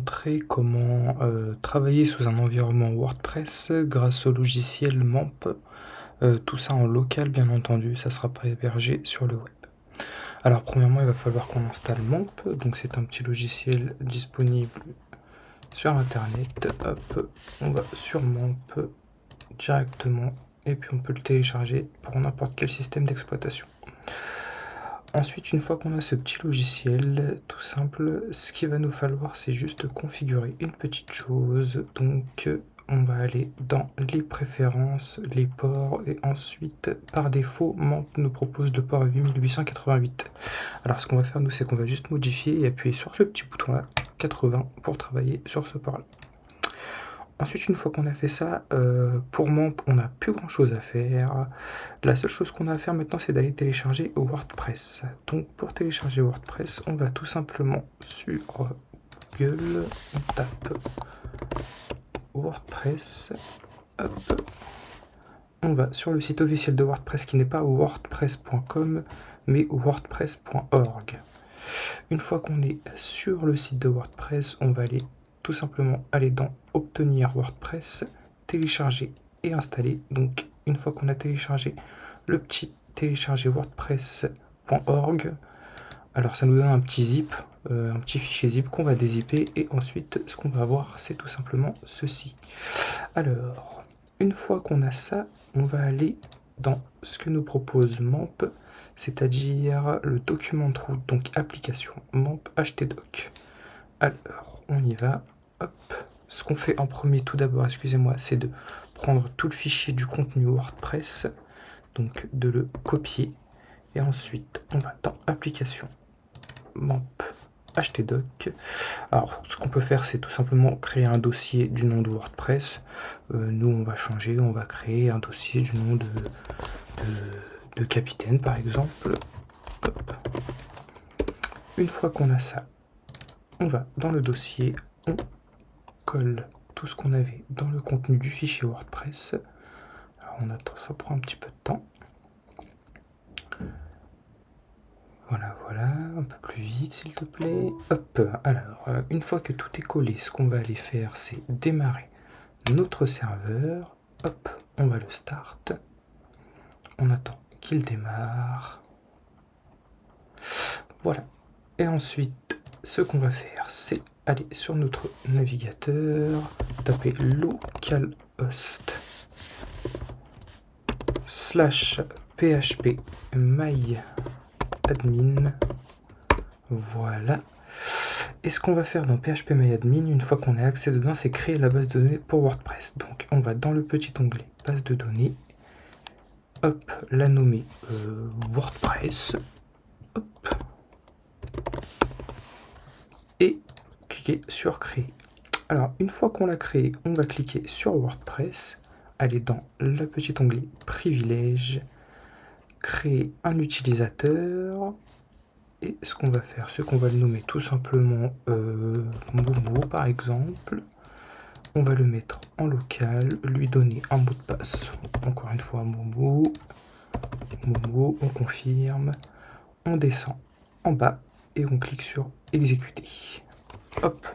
montrer comment travailler sous un environnement WordPress grâce au logiciel MAMP. Tout ça en local, bien entendu, ça sera pas hébergé sur le web. Alors premièrement, il va falloir qu'on installe MAMP, donc c'est un petit logiciel disponible sur internet. Hop, on va sur MAMP directement et puis on peut le télécharger pour n'importe quel système d'exploitation. Ensuite, une fois qu'on a ce petit logiciel tout simple, ce qu'il va nous falloir, c'est juste configurer une petite chose. Donc, on va aller dans les préférences, les ports, et ensuite, par défaut, MAMP nous propose le port 8888. Alors, ce qu'on va faire, nous, c'est qu'on va juste modifier et appuyer sur ce petit bouton-là, 80, pour travailler sur ce port-là. Ensuite, une fois qu'on a fait ça, pour MAMP, on n'a plus grand chose à faire. La seule chose qu'on a à faire maintenant, c'est d'aller télécharger WordPress. Donc, pour télécharger WordPress, on va tout simplement sur Google, on tape WordPress, hop. On va sur le site officiel de WordPress qui n'est pas wordpress.com, mais wordpress.org. Une fois qu'on est sur le site de WordPress, on va aller tout simplement aller dans Obtenir WordPress, télécharger et installer. Donc une fois qu'on a téléchargé le petit télécharger wordpress.org, alors ça nous donne un petit zip, un petit fichier zip qu'on va dézipper et ensuite ce qu'on va avoir c'est tout simplement ceci. Alors une fois qu'on a ça, on va aller dans ce que nous propose MAMP, c'est-à-dire le document de route, donc application MAMP htdoc. Alors on y va. Hop. Ce qu'on fait en premier tout d'abord, excusez-moi, c'est de prendre tout le fichier du contenu WordPress, donc de le copier, et ensuite on va dans application MAMP htdoc. Alors ce qu'on peut faire, c'est tout simplement créer un dossier du nom de WordPress. Nous on va changer, on va créer un dossier du nom de capitaine par exemple. Hop. Une fois qu'on a ça, on va dans le dossier, on colle tout ce qu'on avait dans le contenu du fichier WordPress. Alors on attend, ça prend un petit peu de temps. Voilà, un peu plus vite s'il te plaît. Hop, alors une fois que tout est collé, ce qu'on va aller faire, c'est démarrer notre serveur. Hop, on va le start. On attend qu'il démarre. Voilà. Et ensuite, ce qu'on va faire, c'est aller sur notre navigateur, taper localhost /php myadmin. Voilà. Et ce qu'on va faire dans PHP myadmin, une fois qu'on a accès dedans, c'est créer la base de données pour WordPress. Donc on va dans le petit onglet base de données, hop, la nommer WordPress, hop, et cliquer sur créer. Alors une fois qu'on l'a créé, on va cliquer sur WordPress, aller dans le petit onglet privilèges, créer un utilisateur, et ce qu'on va faire, c'est qu'on va le nommer tout simplement Momo par exemple. On va le mettre en local, lui donner un mot de passe, encore une fois Momo, on confirme, on descend en bas et on clique sur exécuter. Hop,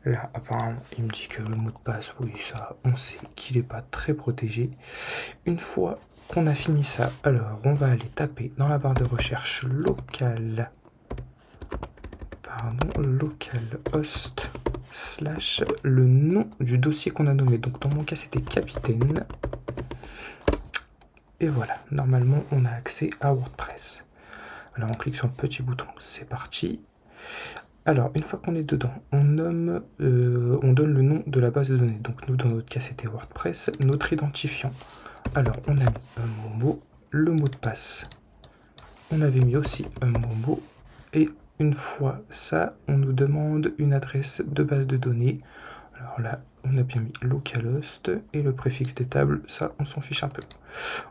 là apparemment il me dit que le mot de passe, oui ça on sait qu'il n'est pas très protégé. Une fois qu'on a fini ça, alors on va aller taper dans la barre de recherche localhost / le nom du dossier qu'on a nommé. Donc dans mon cas c'était capitaine. Et voilà, normalement on a accès à WordPress. Alors on clique sur le petit bouton, c'est parti. Alors une fois qu'on est dedans, on donne le nom de la base de données. Donc nous dans notre cas c'était WordPress, notre identifiant. Alors on a mis un Momo, le mot de passe. On avait mis aussi un Momo et une fois ça, on nous demande une adresse de base de données. Alors là, on a bien mis localhost et le préfixe des tables, ça on s'en fiche un peu.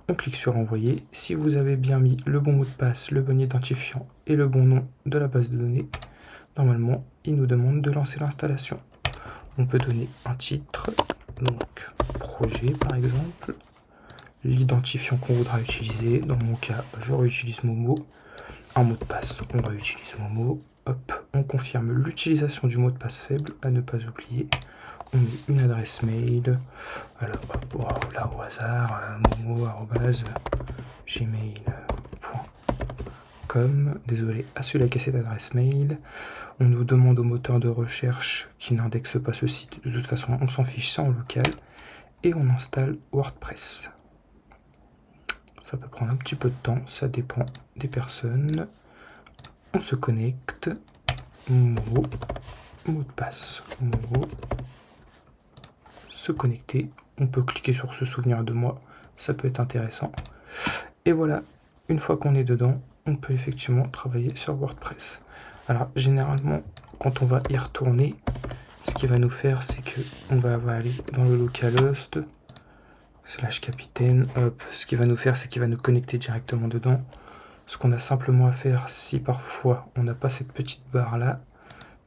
On clique sur envoyer. Si vous avez bien mis le bon mot de passe, le bon identifiant et le bon nom de la base de données, normalement, il nous demande de lancer l'installation. On peut donner un titre, donc projet par exemple, l'identifiant qu'on voudra utiliser. Dans mon cas, je réutilise Momo. Un mot de passe, on réutilise Momo. Hop, on confirme l'utilisation du mot de passe faible, à ne pas oublier. On met une adresse mail. Alors, hop, là au hasard, momo@gmail.com. Désolé, à celui-là qui a cette adresse mail. On nous demande au moteur de recherche qui n'indexe pas ce site. De toute façon, on s'en fiche, c'est en local. Et on installe WordPress. Ça peut prendre un petit peu de temps, ça dépend des personnes. On se connecte. Mot de passe. Se connecter. On peut cliquer sur se souvenir de moi. Ça peut être intéressant. Et voilà, une fois qu'on est dedans, on peut effectivement travailler sur WordPress. Alors, généralement, quand on va y retourner, ce qu'il va nous faire, c'est que on va aller dans le localhost /capitaine. Hop, ce qu'il va nous faire, c'est qu'il va nous connecter directement dedans. Ce qu'on a simplement à faire, si parfois on n'a pas cette petite barre là,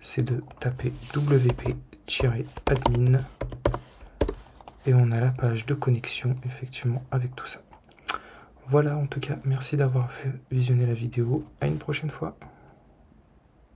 c'est de taper wp-admin et on a la page de connexion effectivement avec tout ça. Voilà, en tout cas, merci d'avoir visionné la vidéo. À une prochaine fois.